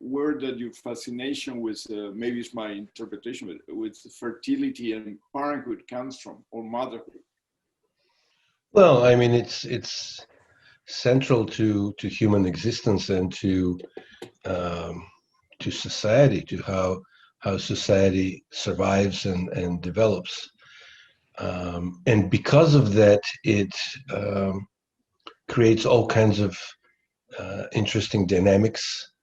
where that your fascination with, maybe it's my interpretation, but with fertility and parenthood comes from, or motherhood. Well, I mean, it's central to human existence and to society, to how society survives and develops. And because of that, it creates all kinds of interesting dynamics,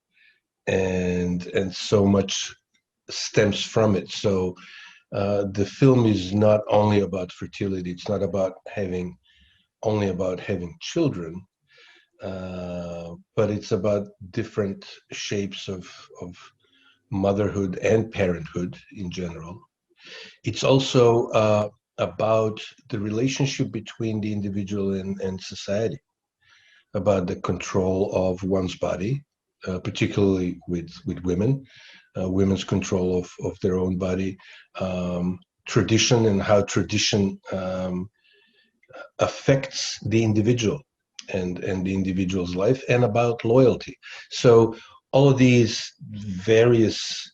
and so much stems from it. So the film is not only about fertility. It's not about only about having children, but it's about different shapes of motherhood and parenthood in general. It's also about the relationship between the individual and society, about the control of one's body, particularly with women, women's control of their own body, tradition and how tradition affects the individual and the individual's life, and about loyalty. So all of these various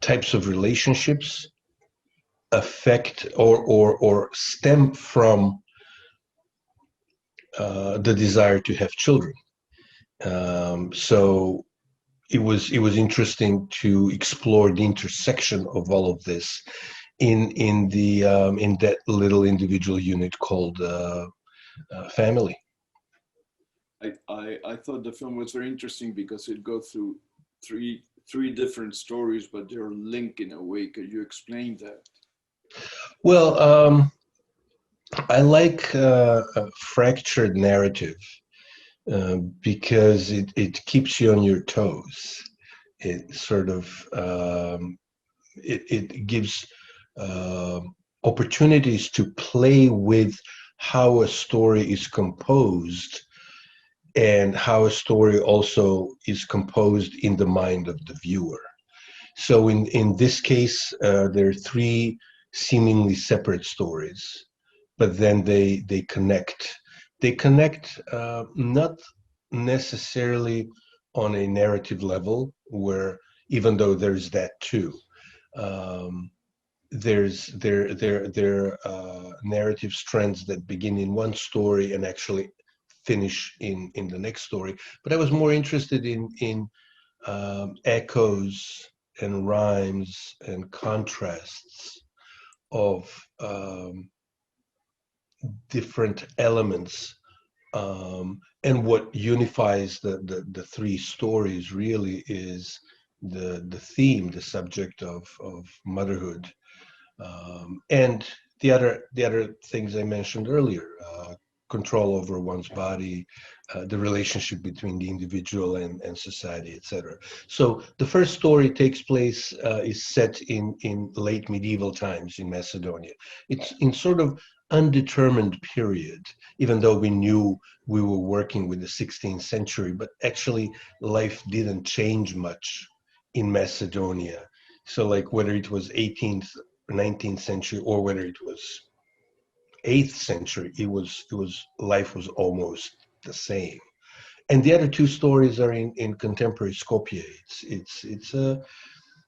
types of relationships affect or stem from the desire to have children. So it was interesting to explore the intersection of all of this in that little individual unit called family. I thought the film was very interesting because it goes through three different stories, but they're linked in a way. Could you explain that? Well, I like a fractured narrative because it keeps you on your toes. It sort of it gives opportunities to play with how a story is composed, and how a story also is composed in the mind of the viewer. So in this case, there are three seemingly separate stories, but then they connect. They connect not necessarily on a narrative level, where even though there's that too, there's there narrative strands that begin in one story and actually finish in the next story. But I was more interested in echoes and rhymes and contrasts of different elements, and what unifies the three stories really is the theme, the subject of motherhood, and the other things I mentioned earlier, control over one's body, the relationship between the individual and society, etc. So the first story takes place, is set in late medieval times in Macedonia. It's in sort of undetermined period, even though we knew we were working with the 16th century, but actually life didn't change much in Macedonia. So like whether it was 18th or 19th century or whether it was 8th century, it was life was almost the same. And the other two stories are in contemporary Skopje.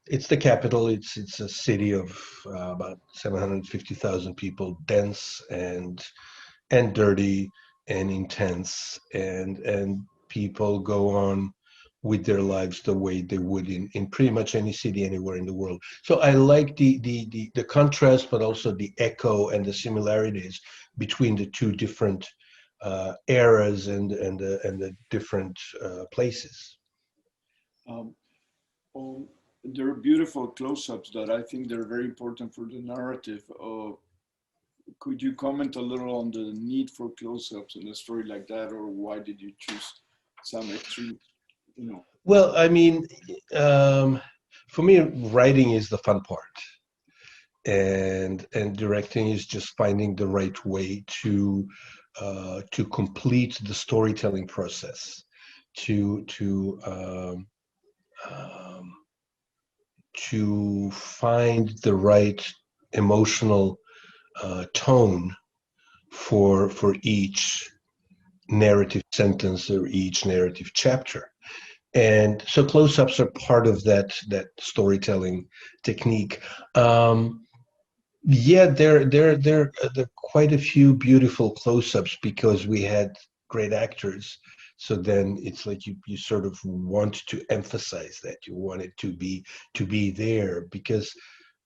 It's the capital. It's a city of about 750,000 people, dense and dirty and intense, and people go on with their lives the way they would in pretty much any city anywhere in the world. So I like the contrast, but also the echo and the similarities between the two different eras and the different places. There are beautiful close-ups that I think they're very important for the narrative. Could you comment a little on the need for close-ups in a story like that, or why did you choose some extreme, you know? Well, I mean, for me, writing is the fun part, and directing is just finding the right way to complete the storytelling process, to find the right emotional tone for each narrative sentence or each narrative chapter. And so close-ups are part of that storytelling technique. Yeah, there are quite a few beautiful close-ups because we had great actors. So then it's like you sort of want to emphasize that you want it to be there because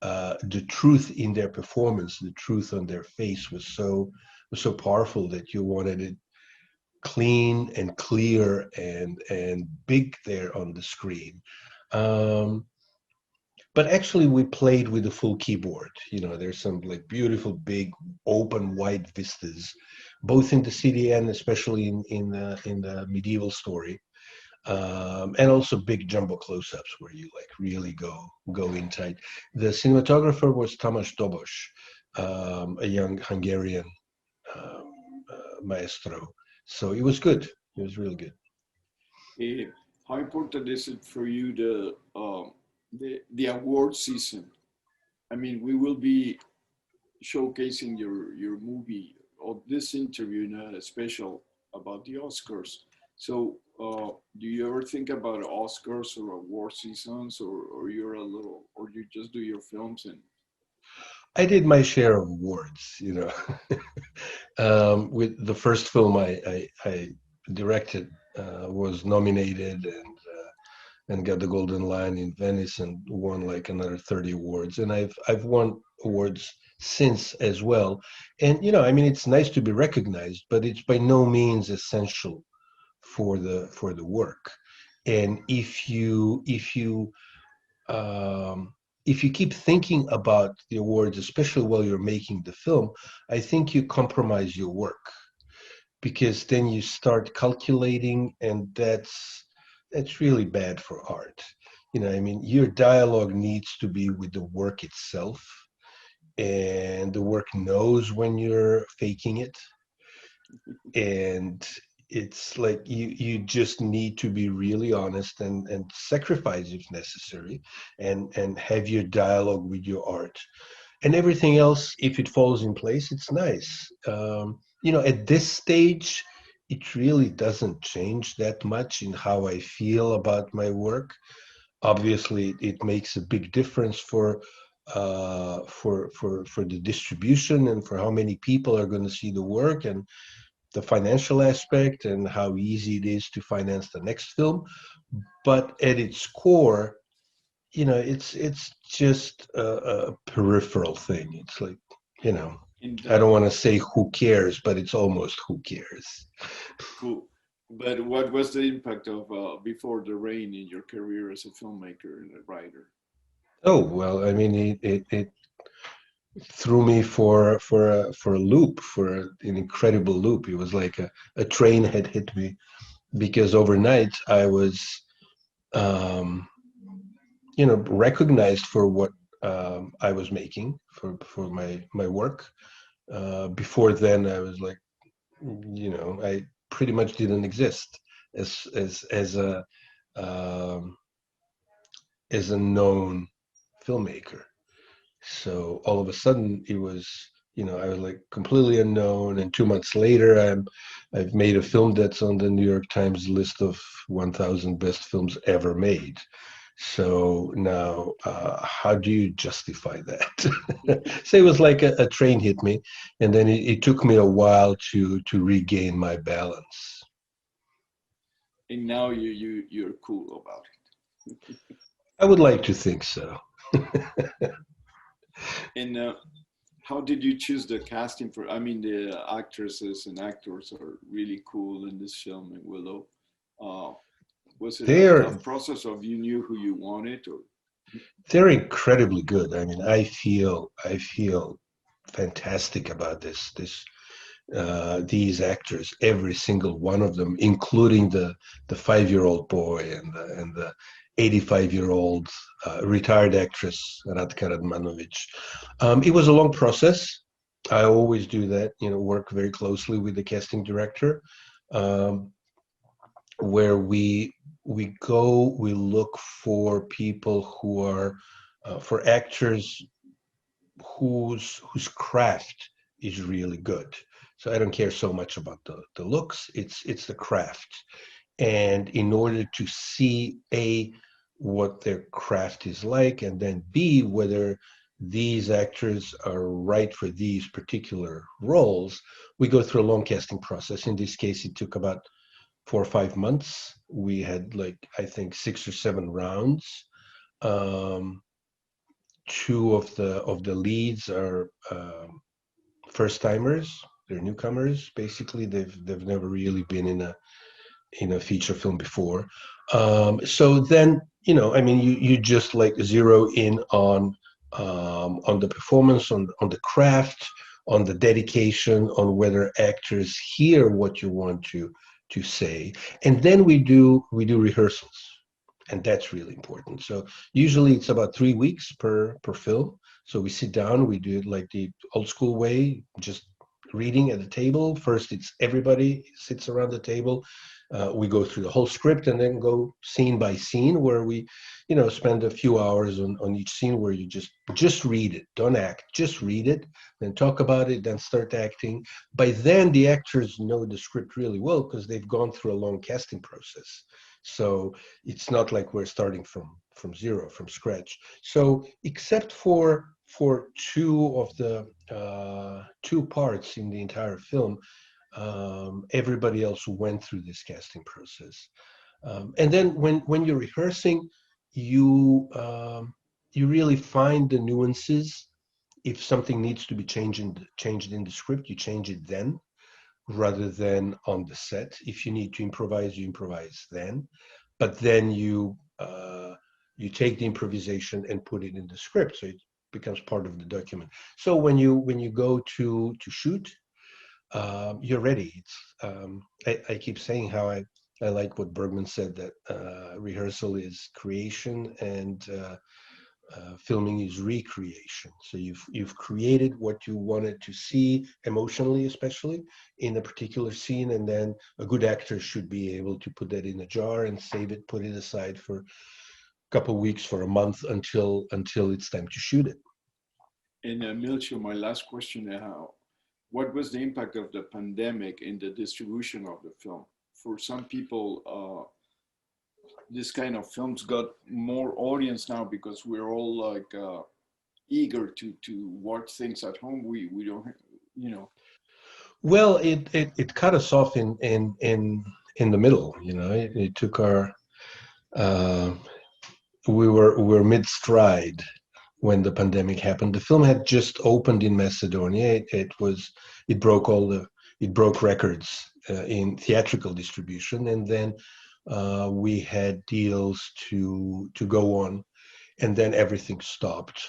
the truth in their performance, the truth on their face was so powerful that you wanted it clean and clear and big there on the screen. Um, but actually, we played with the full keyboard. You know, there's some like beautiful, big, open, wide vistas, both in the city and especially in the medieval story, and also big jumbo close-ups where you like really go in tight. The cinematographer was Tamás Dobos, a young Hungarian um, maestro. So it was good. It was really good. Eh, how important is it for you the award season? I mean, we will be showcasing your movie or this interview in a special about the Oscars. So, do you ever think about Oscars or award seasons, or you're a little, or you just do your films and I did my share of awards, you know. With the first film I directed was nominated and got the Golden Lion in Venice and won like another 30 awards. And I've won awards since as well. And you know, I mean, it's nice to be recognized, but it's by no means essential for the work. And um, if you keep thinking about the awards, especially while you're making the film, I think you compromise your work because then you start calculating, and that's really bad for art. You know, I mean, your dialogue needs to be with the work itself, and the work knows when you're faking it, and it's like you just need to be really honest and sacrifice if necessary and have your dialogue with your art, and everything else, if it falls in place, it's nice. You know, at this stage it really doesn't change that much in how I feel about my work. Obviously it makes a big difference for the distribution and for how many people are going to see the work and the financial aspect and how easy it is to finance the next film. But at its core, you know, it's just a peripheral thing. It's like, you know, in I don't the want to say who cares, but it's almost who cares. cool? But what was the impact of Before the Rain in your career as a filmmaker and a writer? Oh well, I mean, it threw me for a loop, an incredible loop. It was like a train had hit me because overnight I was um, you know, recognized for what I was making for my work. Before then, I was like, you know, I pretty much didn't exist as um, as a known filmmaker. So all of a sudden, it was, you know, I was like completely unknown. And 2 months later, I've made a film that's on the New York Times list of 1,000 best films ever made. So now, how do you justify that? So it was like a train hit me, and then it took me a while to regain my balance. And now you're cool about I would like to think so. it. And how did you choose the casting for? I mean, the actresses and actors are really cool in this film in Willow. Uh, was it a They're tough process of you knew who you wanted, or they're incredibly good. I mean, I feel fantastic about this these actors, every single one of them, including the 5-year-old boy and the 85-year-old retired actress Radka Radmanovic. It was a long process. I always do that, you know, work very closely with the casting director, um, where we look for people who are for actors whose craft is really good. So I don't care so much about the looks. It's the craft. And in order to see A, what their craft is like, and then B, whether these actors are right for these particular roles, we go through a long casting process. In this case, it took about 4 or 5 months. We had like, I think, 6 or 7 rounds. Um, Two of the leads are first timers. They're newcomers. Basically, they've never really been in a feature film before. So then, I mean, you just like zero in on the performance, on the craft, on the dedication, on whether actors hear what you want to say, and then we do rehearsals, and that's really important. So usually it's about 3 weeks per film. So we sit down, we do it like the old school way, just reading at the table. First, it's everybody sits around the table. We go through the whole script and then go scene by scene, where we, spend a few hours on each scene, where you just read it, don't act, just read it, then talk about it, then start acting. By then, the actors know the script really well because they've gone through a long casting process. So it's not like we're starting from zero, from scratch. So except for two of the two parts in the entire film, everybody else went through this casting process. And then when you're rehearsing, you really find the nuances. If something needs to be changed in the script, you change it then, rather than on the set. If you need to improvise, you improvise then. But then you take the improvisation and put it in the script, so it becomes part of the document. So when you go to shoot, you're ready. I keep saying how I like what Bergman said, that rehearsal is creation, and filming is recreation. So you've created what you wanted to see emotionally, especially in a particular scene, and then a good actor should be able to put that in a jar and save it, put it aside for a couple of weeks, for a month, until it's time to shoot it. And Milcho, my last question: what was the impact of the pandemic in the distribution of the film? For some people, this kind of films got more audience now because we're all like eager to watch things at home. We don't, you know. Well, it cut us off in the middle. It took our uh, we were mid stride when the pandemic happened. The film had just opened in Macedonia. It broke it broke records in theatrical distribution, and then we had deals to go on, and then everything stopped.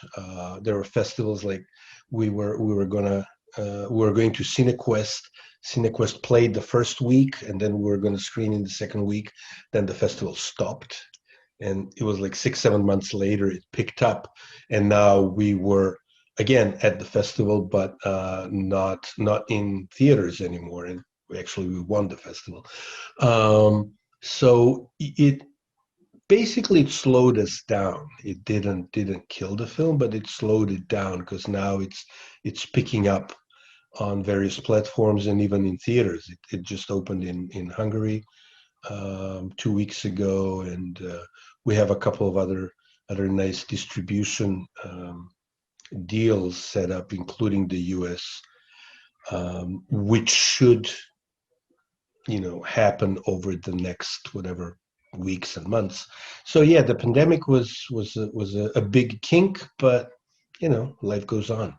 There were festivals, like we were going to CineQuest. CineQuest played the first week, and then we were going to screen in the second week. Then the festival stopped, and it was like 6, 7 months later it picked up, and now we were again at the festival, but not in theaters anymore. And we won the festival. So it basically it slowed us down. It didn't kill the film, but it slowed it down, because now it's picking up on various platforms and even in theaters. It just opened in Hungary 2 weeks ago, and we have a couple of other nice distribution deals set up, including the US, which should happen over the next whatever weeks and months. So yeah, the pandemic was a big kink, but life goes on.